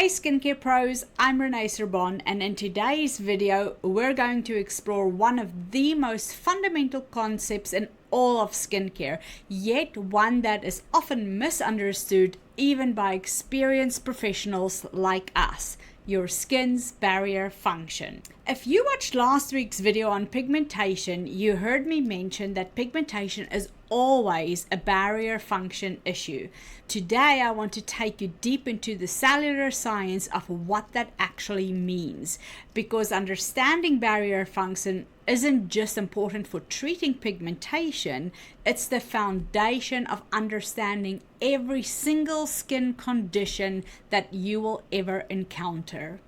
Hey skincare pros, I'm Renee Sorbonne, and in today's video we're going to explore one of the most fundamental concepts in all of skincare, yet one that is often misunderstood even by experienced professionals like us: your skin's barrier function. If you watched last week's video on pigmentation, you heard me mention that pigmentation is always a barrier function issue. Today I want to take you deep into the cellular science of what that actually means, because understanding barrier function isn't just important for treating pigmentation, it's the foundation of understanding every single skin condition that you will ever encounter.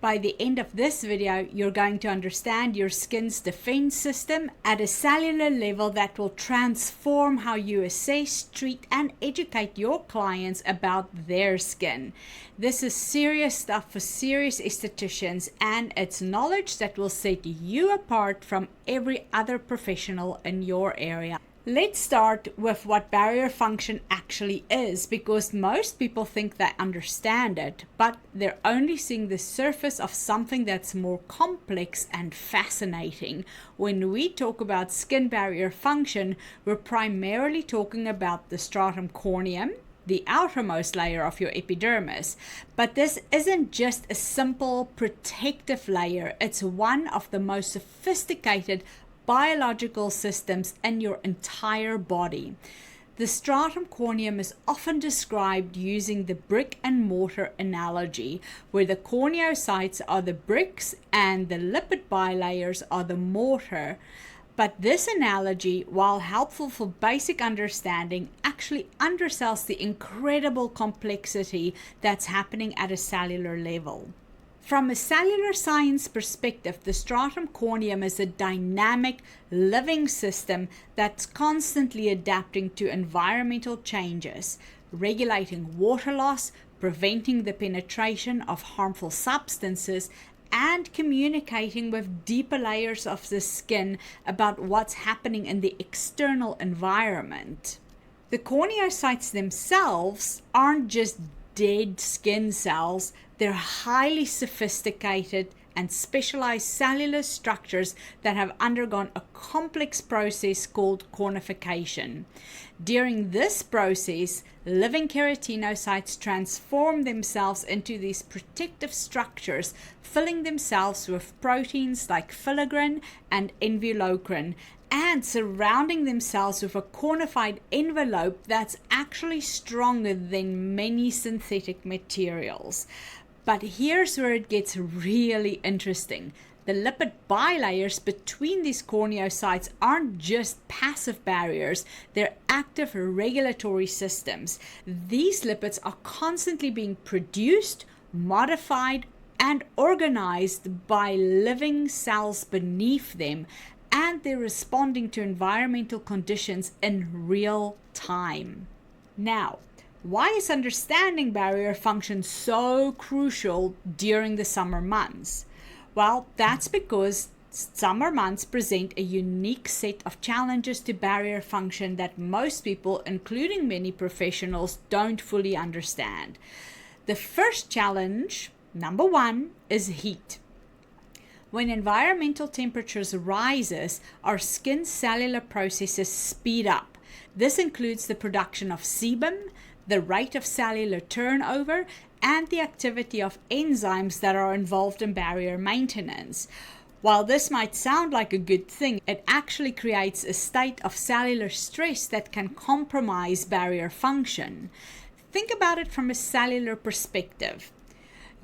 By the end of this video, you're going to understand your skin's defense system at a cellular level that will transform how you assess, treat, and educate your clients about their skin. This is serious stuff for serious estheticians, and it's knowledge that will set you apart from every other professional in your area. Let's start with what barrier function actually is, because most people think they understand it, but they're only seeing the surface of something that's more complex and fascinating. When we talk about skin barrier function, we're primarily talking about the stratum corneum, the outermost layer of your epidermis. But this isn't just a simple protective layer, it's one of the most sophisticated biological systems in your entire body. The stratum corneum is often described using the brick and mortar analogy, where the corneocytes are the bricks and the lipid bilayers are the mortar. But this analogy, while helpful for basic understanding, actually undersells the incredible complexity that's happening at a cellular level. From a cellular science perspective, the stratum corneum is a dynamic, living system that's constantly adapting to environmental changes, regulating water loss, preventing the penetration of harmful substances, and communicating with deeper layers of the skin about what's happening in the external environment. The corneocytes themselves aren't just dead skin cells, they're highly sophisticated and specialized cellular structures that have undergone a complex process called cornification. During this process, living keratinocytes transform themselves into these protective structures, filling themselves with proteins like filaggrin and involucrin, and surrounding themselves with a cornified envelope that's actually stronger than many synthetic materials. But here's where it gets really interesting. The lipid bilayers between these corneocytes aren't just passive barriers, they're active regulatory systems. These lipids are constantly being produced, modified, and organized by living cells beneath them, and they're responding to environmental conditions in real time. Now, why is understanding barrier function so crucial during the summer months? Well, that's because summer months present a unique set of challenges to barrier function that most people, including many professionals, don't fully understand. The first challenge, number one, is heat. When environmental temperatures rises, our skin's cellular processes speed up. This includes the production of sebum, the rate of cellular turnover, and the activity of enzymes that are involved in barrier maintenance. While this might sound like a good thing, it actually creates a state of cellular stress that can compromise barrier function. Think about it from a cellular perspective.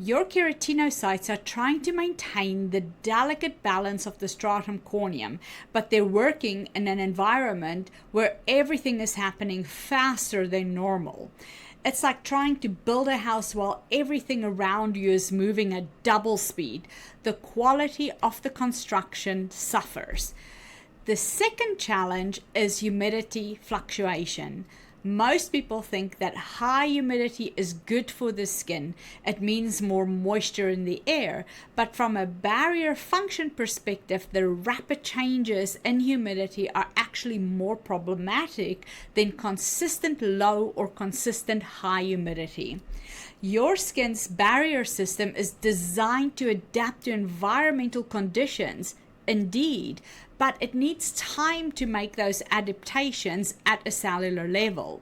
Your keratinocytes are trying to maintain the delicate balance of the stratum corneum, but they're working in an environment where everything is happening faster than normal. It's like trying to build a house while everything around you is moving at double speed. The quality of the construction suffers. The second challenge is humidity fluctuation. Most people think that high humidity is good for the skin. It means more moisture in the air. But from a barrier function perspective, the rapid changes in humidity are actually more problematic than consistent low or consistent high humidity. Your skin's barrier system is designed to adapt to environmental conditions, indeed, but it needs time to make those adaptations at a cellular level.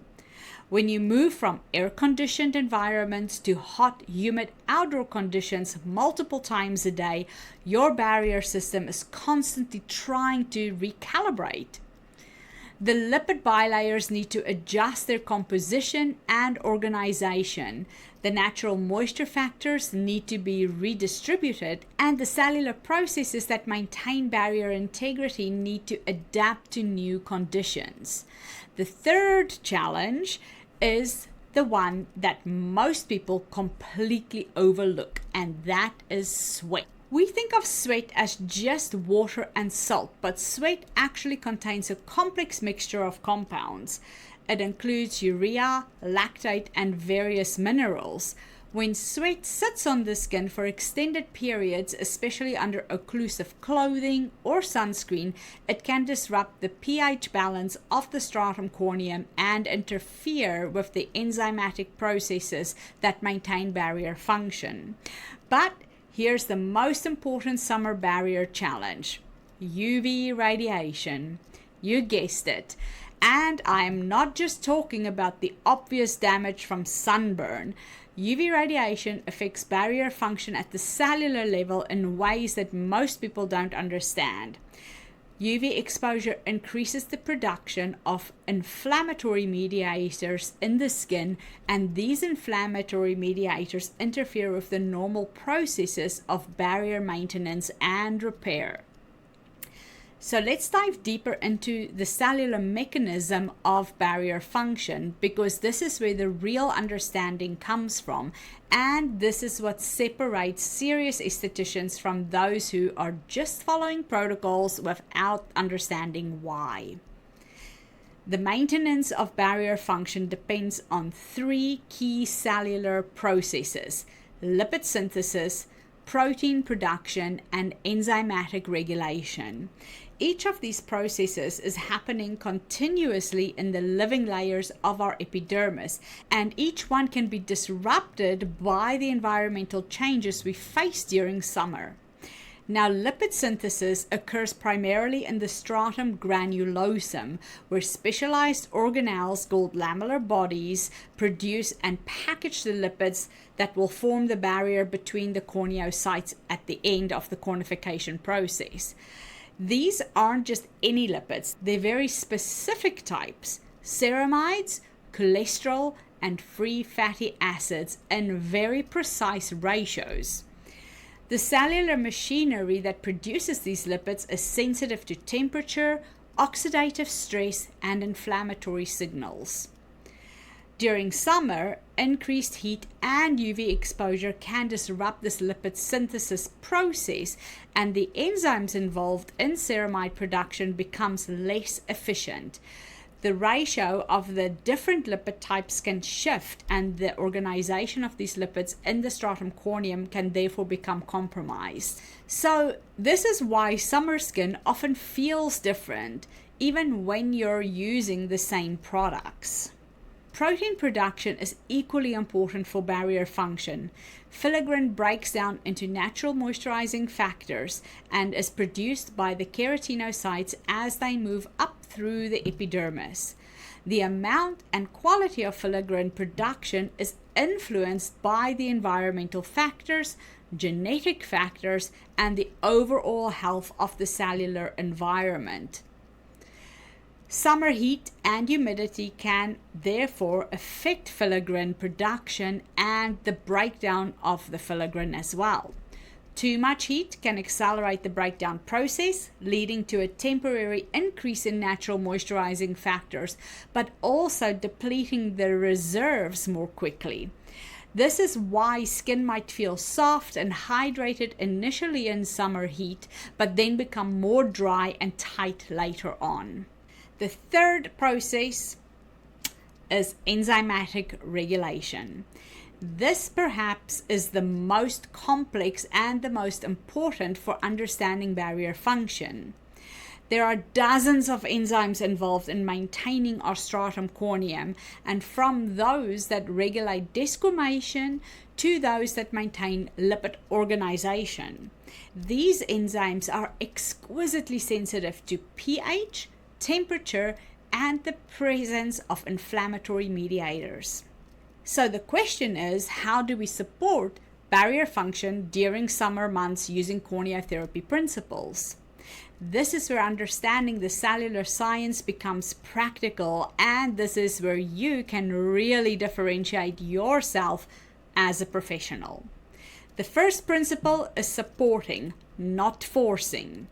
When you move from air-conditioned environments to hot, humid outdoor conditions multiple times a day, your barrier system is constantly trying to recalibrate. The lipid bilayers need to adjust their composition and organization. The natural moisture factors need to be redistributed, and the cellular processes that maintain barrier integrity need to adapt to new conditions. The third challenge is the one that most people completely overlook, and that is sweat. We think of sweat as just water and salt, but sweat actually contains a complex mixture of compounds. It includes urea, lactate, and various minerals. When sweat sits on the skin for extended periods, especially under occlusive clothing or sunscreen, it can disrupt the pH balance of the stratum corneum and interfere with the enzymatic processes that maintain barrier function. But here's the most important summer barrier challenge: UV radiation. You guessed it. And I'm not just talking about the obvious damage from sunburn. UV radiation affects barrier function at the cellular level in ways that most people don't understand. UV exposure increases the production of inflammatory mediators in the skin, and these inflammatory mediators interfere with the normal processes of barrier maintenance and repair. So let's dive deeper into the cellular mechanism of barrier function, because this is where the real understanding comes from, and this is what separates serious aestheticians from those who are just following protocols without understanding why. The maintenance of barrier function depends on three key cellular processes: lipid synthesis, protein production, and enzymatic regulation. Each of these processes is happening continuously in the living layers of our epidermis, and each one can be disrupted by the environmental changes we face during summer. Now, lipid synthesis occurs primarily in the stratum granulosum, where specialized organelles called lamellar bodies produce and package the lipids that will form the barrier between the corneocytes at the end of the cornification process. These aren't just any lipids, they're very specific types: ceramides, cholesterol, and free fatty acids in very precise ratios. The cellular machinery that produces these lipids is sensitive to temperature, oxidative stress, and inflammatory signals. During summer, increased heat and UV exposure can disrupt this lipid synthesis process, and the enzymes involved in ceramide production becomes less efficient. The ratio of the different lipid types can shift, and the organization of these lipids in the stratum corneum can therefore become compromised. So this is why summer skin often feels different, even when you're using the same products. Protein production is equally important for barrier function. Filaggrin breaks down into natural moisturizing factors and is produced by the keratinocytes as they move up through the epidermis. The amount and quality of filaggrin production is influenced by the environmental factors, genetic factors, and the overall health of the cellular environment. Summer heat and humidity can therefore affect filaggrin production and the breakdown of the filaggrin as well. Too much heat can accelerate the breakdown process, leading to a temporary increase in natural moisturizing factors, but also depleting the reserves more quickly. This is why skin might feel soft and hydrated initially in summer heat, but then become more dry and tight later on. The third process is enzymatic regulation. This perhaps is the most complex and the most important for understanding barrier function. There are dozens of enzymes involved in maintaining our stratum corneum, and from those that regulate desquamation to those that maintain lipid organization. These enzymes are exquisitely sensitive to pH, temperature, and the presence of inflammatory mediators. So the question is, how do we support barrier function during summer months using corneotherapy principles? This is where understanding the cellular science becomes practical, and this is where you can really differentiate yourself as a professional. The first principle is supporting, not forcing.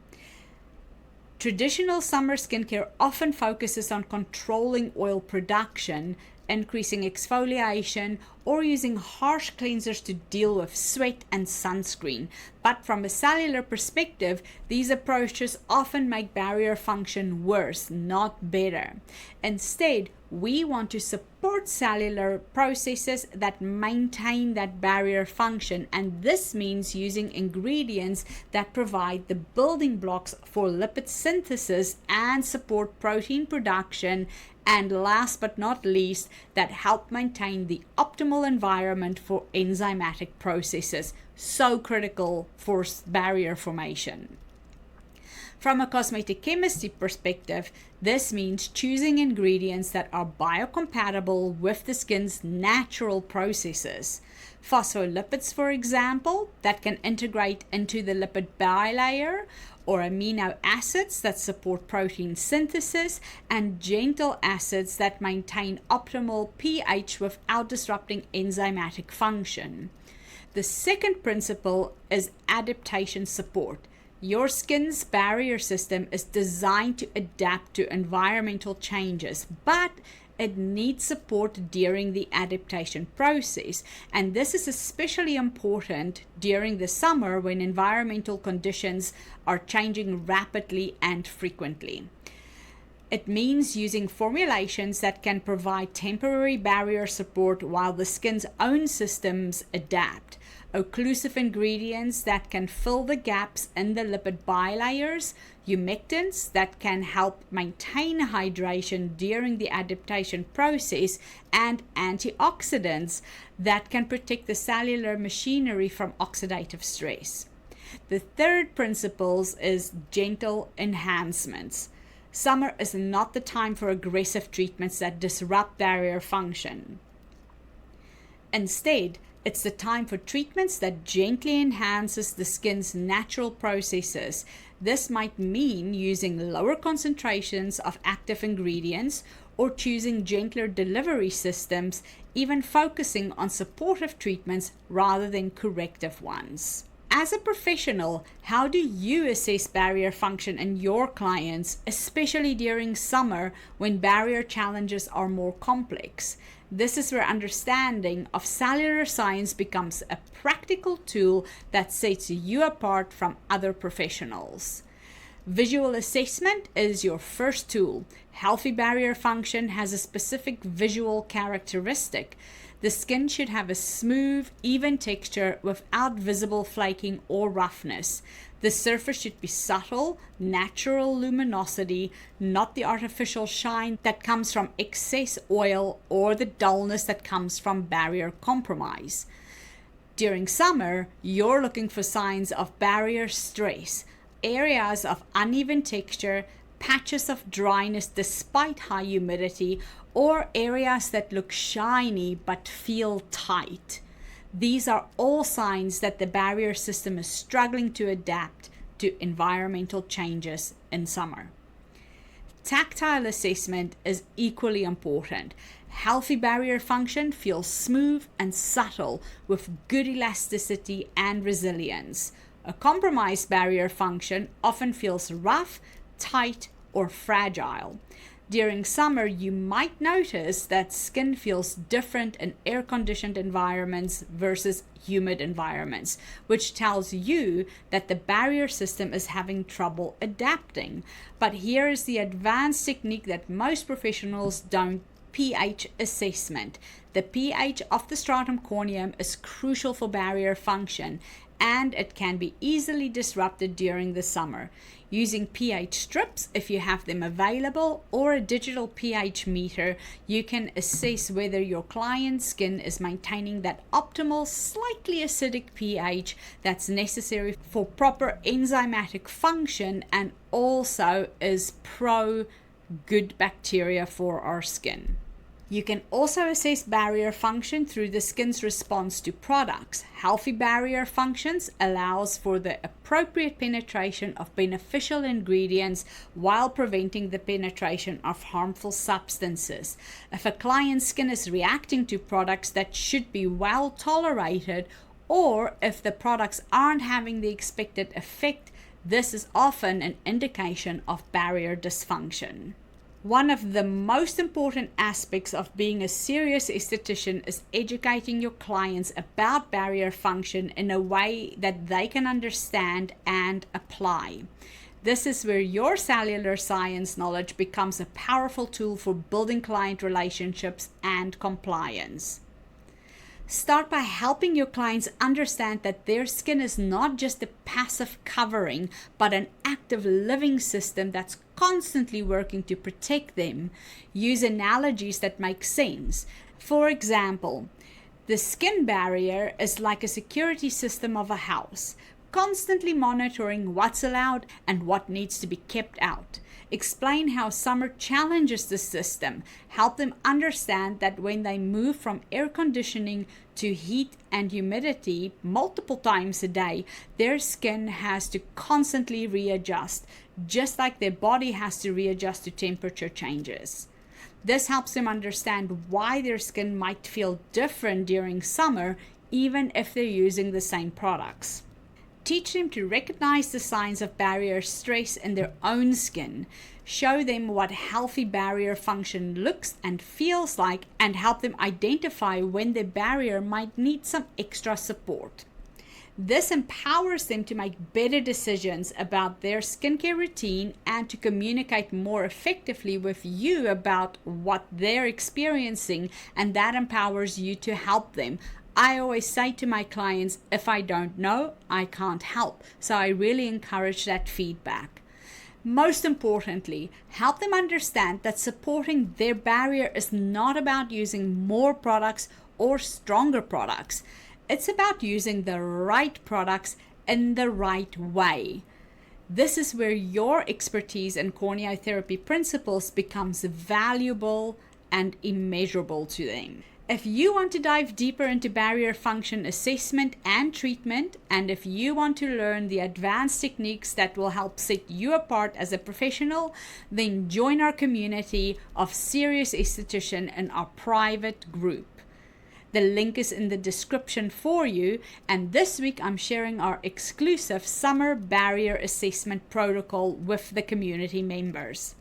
Traditional summer skincare often focuses on controlling oil production, increasing exfoliation, or using harsh cleansers to deal with sweat and sunscreen. But from a cellular perspective, these approaches often make barrier function worse, not better. Instead, we want to support cellular processes that maintain that barrier function, and this means using ingredients that provide the building blocks for lipid synthesis and support protein production, and last but not least, that help maintain the optimal environment for enzymatic processes, so critical for barrier formation. From a cosmetic chemistry perspective, this means choosing ingredients that are biocompatible with the skin's natural processes. Phospholipids, for example, that can integrate into the lipid bilayer, or amino acids that support protein synthesis, and gentle acids that maintain optimal pH without disrupting enzymatic function. The second principle is adaptation support. Your skin's barrier system is designed to adapt to environmental changes, but it needs support during the adaptation process, and this is especially important during the summer when environmental conditions are changing rapidly and frequently. It means using formulations that can provide temporary barrier support while the skin's own systems adapt. Occlusive ingredients that can fill the gaps in the lipid bilayers, humectants that can help maintain hydration during the adaptation process, and antioxidants that can protect the cellular machinery from oxidative stress. The third principle is gentle enhancements. Summer is not the time for aggressive treatments that disrupt barrier function. Instead, it's the time for treatments that gently enhances the skin's natural processes. This might mean using lower concentrations of active ingredients or choosing gentler delivery systems, even focusing on supportive treatments rather than corrective ones. As a professional, how do you assess barrier function in your clients, especially during summer when barrier challenges are more complex? This is where understanding of cellular science becomes a practical tool that sets you apart from other professionals. Visual assessment is your first tool. Healthy barrier function has a specific visual characteristic. The skin should have a smooth, even texture without visible flaking or roughness. The surface should be subtle, natural luminosity, not the artificial shine that comes from excess oil or the dullness that comes from barrier compromise. During summer, you're looking for signs of barrier stress, areas of uneven texture, patches of dryness despite high humidity, or areas that look shiny but feel tight. These are all signs that the barrier system is struggling to adapt to environmental changes in summer. Tactile assessment is equally important. Healthy barrier function feels smooth and subtle with good elasticity and resilience. A compromised barrier function often feels rough, tight, or fragile. During summer, you might notice that skin feels different in air-conditioned environments versus humid environments, which tells you that the barrier system is having trouble adapting. But here is the advanced technique that most professionals don't pH assessment. The pH of the stratum corneum is crucial for barrier function, and it can be easily disrupted during the summer. Using pH strips, if you have them available, or a digital pH meter, you can assess whether your client's skin is maintaining that optimal, slightly acidic pH that's necessary for proper enzymatic function and also is pro-good bacteria for our skin. You can also assess barrier function through the skin's response to products. Healthy barrier functions allows for the appropriate penetration of beneficial ingredients while preventing the penetration of harmful substances. If a client's skin is reacting to products that should be well tolerated, or if the products aren't having the expected effect, this is often an indication of barrier dysfunction. One of the most important aspects of being a serious esthetician is educating your clients about barrier function in a way that they can understand and apply. This is where your cellular science knowledge becomes a powerful tool for building client relationships and compliance. Start by helping your clients understand that their skin is not just a passive covering, but an active living system that's constantly working to protect them. Use analogies that make sense. For example, the skin barrier is like a security system of a house, constantly monitoring what's allowed and what needs to be kept out. Explain how summer challenges the system. Help them understand that when they move from air conditioning to heat and humidity multiple times a day, their skin has to constantly readjust, just like their body has to readjust to temperature changes. This helps them understand why their skin might feel different during summer, even if they're using the same products. Teach them to recognize the signs of barrier stress in their own skin. Show them what healthy barrier function looks and feels like, and help them identify when their barrier might need some extra support. This empowers them to make better decisions about their skincare routine and to communicate more effectively with you about what they're experiencing, and that empowers you to help them. I always say to my clients, if I don't know, I can't help. So I really encourage that feedback. Most importantly, help them understand that supporting their barrier is not about using more products or stronger products. It's about using the right products in the right way. This is where your expertise in corneotherapy principles becomes valuable and immeasurable to them. If you want to dive deeper into barrier function assessment and treatment, and if you want to learn the advanced techniques that will help set you apart as a professional, then join our community of serious estheticians in our private group. The link is in the description for you, and this week I'm sharing our exclusive summer barrier assessment protocol with the community members.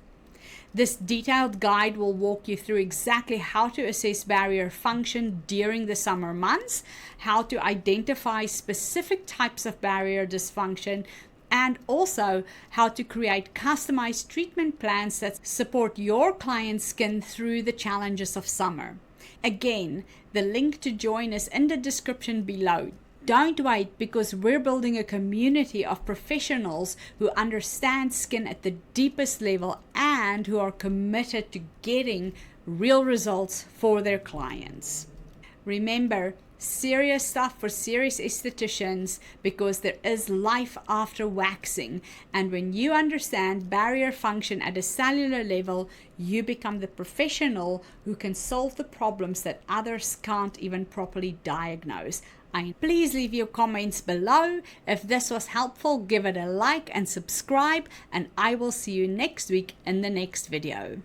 This detailed guide will walk you through exactly how to assess barrier function during the summer months, how to identify specific types of barrier dysfunction, and also how to create customized treatment plans that support your client's skin through the challenges of summer. Again, the link to join is in the description below. Don't wait, because we're building a community of professionals who understand skin at the deepest level and who are committed to getting real results for their clients. Remember, serious stuff for serious estheticians, because there is life after waxing, and when you understand barrier function at a cellular level, you become the professional who can solve the problems that others can't even properly diagnose. Please leave your comments below. If this was helpful, give it a like and subscribe, and I will see you next week in the next video.